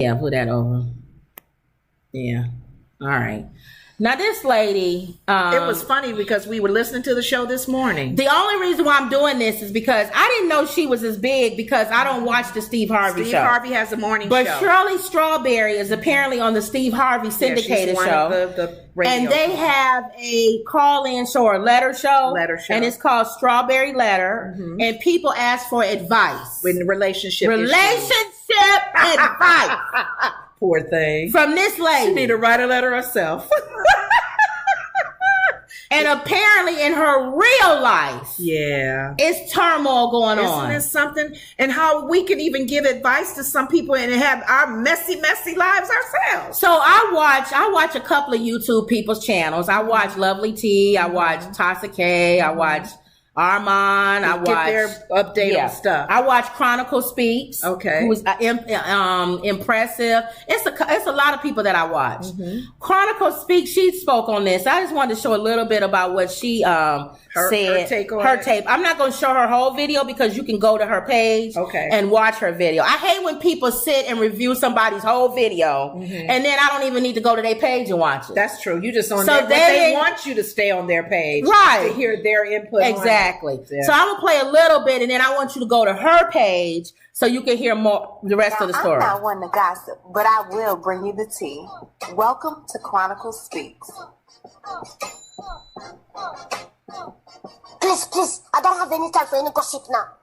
Yeah, put that over. Yeah. All right. Now this lady, it was funny because we were listening to the show this morning. The only reason why I'm doing this is because I didn't know she was as big because I don't watch the Steve Harvey show. Steve Harvey has a morning but show. But Shirley Strawberry is apparently on the Steve Harvey syndicated show. The radio and they have a call-in show or letter show. And it's called Strawberry Letter. Mm-hmm. And people ask for advice. With relationship advice. Poor thing. From this lady. She need to write a letter herself. And apparently in her real life, it's turmoil going on. Isn't this something? And how we can even give advice to some people and have our messy lives ourselves. So I watch a couple of YouTube people's channels. I watch Lovely T. I watch Tasha K. I watch Armand. I watch their update on stuff. I watch Chronicle Speaks. Okay, who's impressive. It's a lot of people that I watch. Mm-hmm. Chronicle Speaks. She spoke on this. I just wanted to show a little bit about what she said. Her tape. I'm not going to show her whole video because you can go to her page and watch her video. I hate when people sit and review somebody's whole video and then I don't even need to go to their page and watch it. That's true. You just on there. They want you to stay on their page, right? To hear their input. Exactly. Yeah. So I'm gonna play a little bit, and then I want you to go to her page so you can hear more the rest of the story. I'm not one to gossip, but I will bring you the tea. Welcome to Chronicle Speaks. Please, I don't have any time for any gossip now.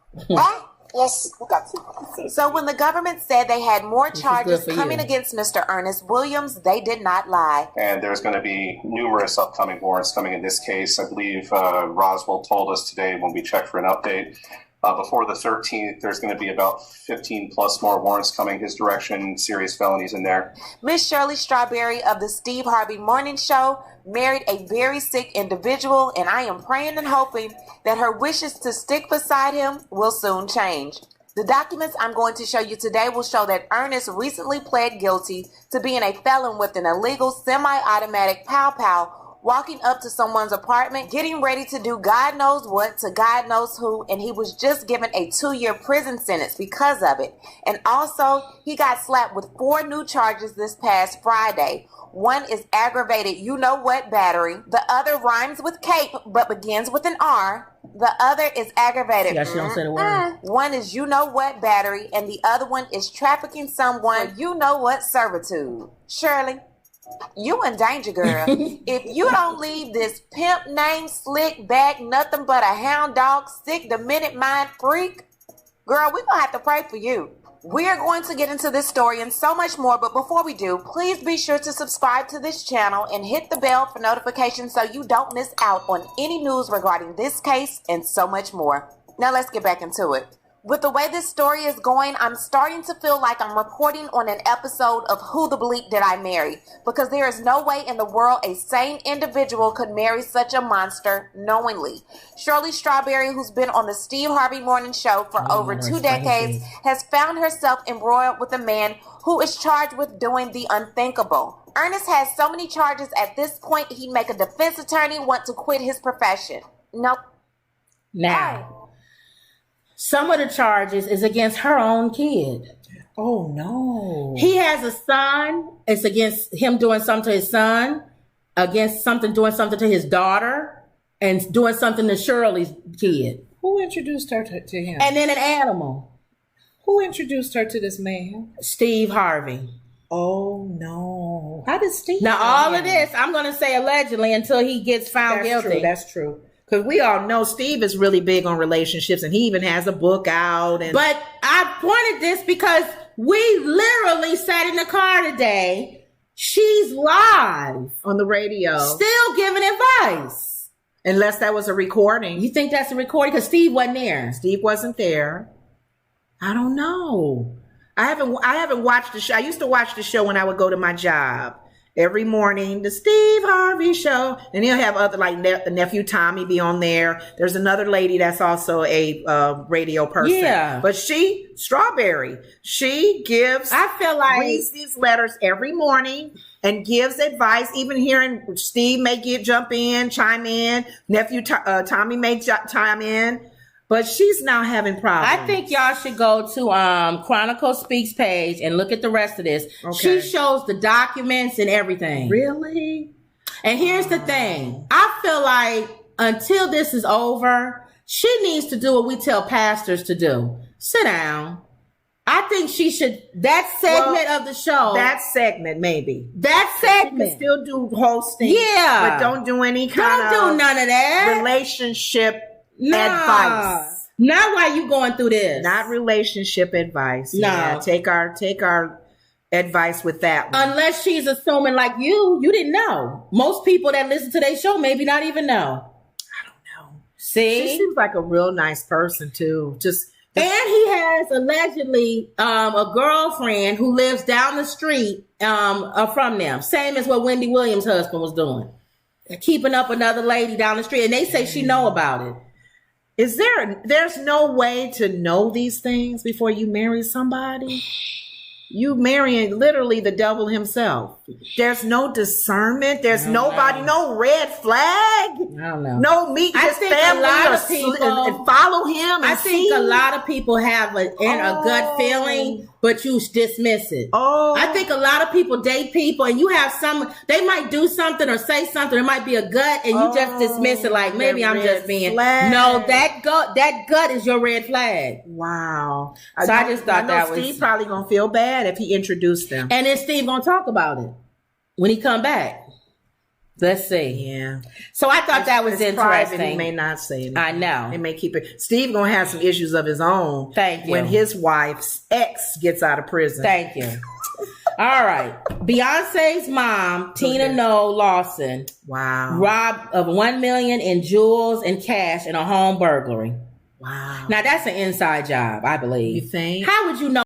Yes, we got you. So when the government said they had more charges coming against Mr. Ernest Williams, they did not lie. And there's going to be numerous upcoming warrants coming in this case. I believe Roswell told us today when we checked for an update. Before the 13th, there's going to be about 15 plus more warrants coming his direction, serious felonies in there. Miss Shirley Strawberry of the Steve Harvey Morning Show married a very sick individual, and I am praying and hoping that her wishes to stick beside him will soon change. The documents I'm going to show you today will show that Ernest recently pled guilty to being a felon with an illegal semi-automatic pow-pow, walking up to someone's apartment, getting ready to do God knows what to God knows who, and he was just given a 2-year prison sentence because of it. And also, he got slapped with 4 new charges this past Friday. One is aggravated you-know-what battery. The other rhymes with cape, but begins with an R. The other is aggravated. Yeah, she don't say the word. One is you-know-what battery, and the other one is trafficking someone you-know-what servitude. Shirley, you in danger, girl. If you don't leave this pimp named Slick back, nothing but a hound dog, sick, demented mind freak, girl, we're going to have to pray for you. We are going to get into this story and so much more, but before we do, please be sure to subscribe to this channel and hit the bell for notifications so you don't miss out on any news regarding this case and so much more. Now let's get back into it. With the way this story is going, I'm starting to feel like I'm reporting on an episode of Who the Bleep Did I Marry? Because there is no way in the world a sane individual could marry such a monster knowingly. Shirley Strawberry, who's been on the Steve Harvey Morning Show for over 2 decades, has found herself embroiled with a man who is charged with doing the unthinkable. Ernest has so many charges at this point, he'd make a defense attorney want to quit his profession. Nope. Now. Some of the charges is against her own kid. Oh, no. He has a son. It's against him doing something to his son, against doing something to his daughter, and doing something to Shirley's kid. Who introduced her to him? And then an animal. Who introduced her to this man? Steve Harvey. Oh, no. How did Steve? Now, all of this, I'm going to say allegedly until he gets found guilty. That's true. Because we all know Steve is really big on relationships, and he even has a book out. But I pointed this because we literally sat in the car today. She's live on the radio, still giving advice. Unless that was a recording. You think that's a recording? Because Steve wasn't there. Steve wasn't there. I don't know. I haven't watched the show. I used to watch the show when I would go to my job. Every morning, the Steve Harvey Show. And he'll have other, like nephew Tommy be on there. There's another lady that's also a radio person. Yeah. But Strawberry, she gives, reads these letters every morning and gives advice. Even hearing Steve may chime in. Nephew Tommy may chime in. But she's now having problems. I think y'all should go to Chronicle Speaks page and look at the rest of this. Okay. She shows the documents and everything. Really? And here's the thing. I feel like until this is over, she needs to do what we tell pastors to do. Sit down. I think she should, that segment of the show. That segment, maybe. That segment. She can still do hosting. Yeah. But don't do any kind of. Don't do none of that. Relationship advice. Not while you going through this. Not relationship advice. No. Yeah, take our advice with that one. Unless she's assuming like you didn't know. Most people that listen to their show maybe not even know. I don't know. See? She seems like a real nice person too. And he has allegedly a girlfriend who lives down the street from them. Same as what Wendy Williams' husband was doing. Keeping up another lady down the street. And they say she know about it. There's no way to know these things before you marry somebody? You marrying literally the devil himself. There's no discernment. There's nobody, no red flag. I don't know. No meet his family and follow him. I think a lot of people have a gut feeling, but you dismiss it. I think a lot of people date people and you have they might do something or say something. It might be a gut and you just dismiss it like maybe I'm just being. Flag. No, that gut is your red flag. Wow. So I just thought that was. Steve probably gonna feel bad if he introduced them. And then Steve gonna talk about it when he come back. Let's see. Yeah. So I thought that was interesting. Private, he may not say anything. I know. He may keep it. Steve gonna have some issues of his own. Thank you. When his wife's ex gets out of prison. Thank you. All right. Beyonce's mom, Tina Noe Lawson. Wow. Robbed of $1 million in jewels and cash in a home burglary. Wow. Now that's an inside job, I believe. You think? How would you know?